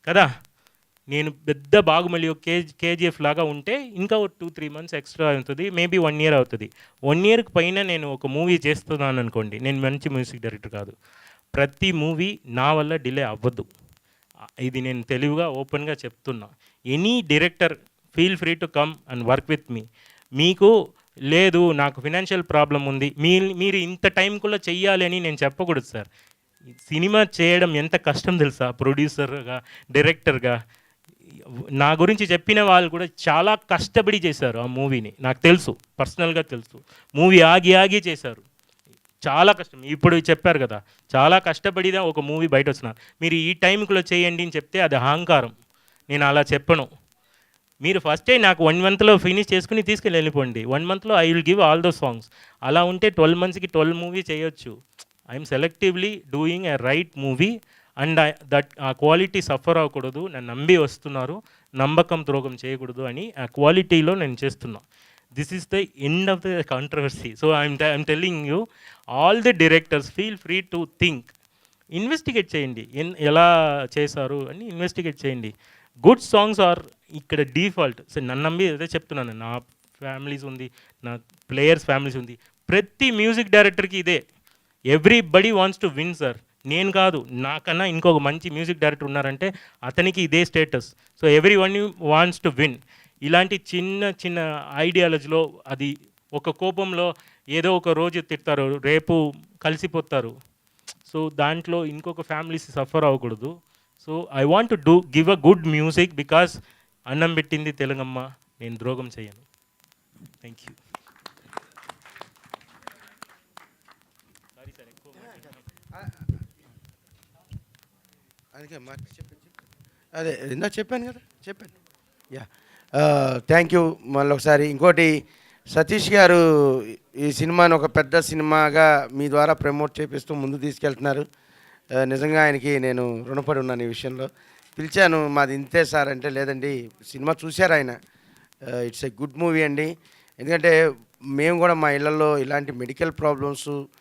కదా. నేను పెద్ద బాగుమలి కేజీఎఫ్ లాగా ఉంటే ఇంకా ఒక 2-3 మంత్స్ ఎక్స్ట్రా అవుతుంది, మేబీ 1 ఇయర్ అవుతుంది. 1 ఇయర్కి పైన నేను ఒక మూవీ చేస్తున్నాను అనుకోండి, నేను మంచి మ్యూజిక్ డైరెక్టర్ కాదు. ప్రతి మూవీ నా వల్ల డిలే అవ్వద్దు. ఇది నేను తెలివిగా ఓపెన్గా చెప్తున్నా. Any director feel free to come and work with me. మీకు లేదు నాకు ఫినాన్షియల్ ప్రాబ్లం ఉంది, మీరు ఇంత టైంకుల్లో చెయ్యాలి అని నేను చెప్పకూడదు సార్. సినిమా చేయడం ఎంత కష్టం తెలుసా, ప్రొడ్యూసర్గా, డైరెక్టర్గా. నా గురించి చెప్పిన వాళ్ళు కూడా చాలా కష్టపడి చేశారు ఆ మూవీని, నాకు తెలుసు, పర్సనల్గా తెలుసు. మూవీ ఆగి ఆగి చేశారు, చాలా కష్టం. ఇప్పుడు చెప్పారు కదా, చాలా కష్టపడిదా ఒక మూవీ బయట వచ్చినారు. మీరు ఈ టైంలో చేయండి అని చెప్తే అది అహంకారం, నేను అలా చెప్పను. మీరు ఫస్టే నాకు 1 మంత్లో ఫినిష్ చేసుకుని తీసుకెళ్ళి వెళ్ళిపోండి. 1 మంత్లో I will give all though songs. అలా ఉంటే 12 మంత్స్కి 12 మూవీ చేయొచ్చు. I'm selectively doing a right movie and that ఆ క్వాలిటీ సఫర్ అవ్వకూడదు. నన్ను నమ్మి వస్తున్నారు, నమ్మకం ద్రోహం చేయకూడదు అని ఆ క్వాలిటీలో నేను చేస్తున్నా. This is the end of the controversy. So I'm telling you, all the directors feel free to think, investigate చేయండి ఎలా చేశారు అని ఇన్వెస్టిగేట్ చేయండి. గుడ్ సాంగ్స్ ఆర్ ఇక్కడ డిఫాల్ట్. సో నన్ను నమ్మి అదే చెప్తున్నాను, నా ఫ్యామిలీస్ ఉంది, నా ప్లేయర్స్ ఫ్యామిలీస్ ఉంది, ప్రతి మ్యూజిక్ డైరెక్టర్కి ఇదే. Everybody wants to win sir. నేను కాదు, నాకన్నా ఇంకొక మంచి మ్యూజిక్ డైరెక్టర్ ఉన్నారంటే అతనికి ఇదే status. So every one wants to win. ఇలాంటి చిన్న చిన్న ఐడియాలజీలో అది ఒక కోపంలో ఏదో ఒక రోజు తిడతారు, రేపు కలిసిపోతారు. సో దాంట్లో ఇంకొక ఫ్యామిలీస్ సఫర్ అవ్వకూడదు. So I want to give a good music because అన్నం పెట్టింది తెలుగమ్మ, నేను ద్రోగం చేయను. Thank you. అందుకే అదే ఇందాక చెప్పాను కదా, చెప్పాను. Yeah, thank you. మళ్ళీ ఒకసారి ఇంకోటి, సతీష్ గారు ఈ సినిమాని ఒక పెద్ద సినిమాగా మీ ద్వారా ప్రమోట్ చేపిస్తూ ముందు తీసుకెళ్తున్నారు. నిజంగా ఆయనకి నేను రుణపడి ఉన్నాను ఈ విషయంలో. పిలిచాను, మాది ఇంతే సార్ అంటే, లేదండి సినిమా చూశారు ఆయన, ఇట్స్ ఎ గుడ్ మూవీ అండి. ఎందుకంటే మేము కూడా మా ఇళ్లలో ఇలాంటి మెడికల్ ప్రాబ్లమ్స్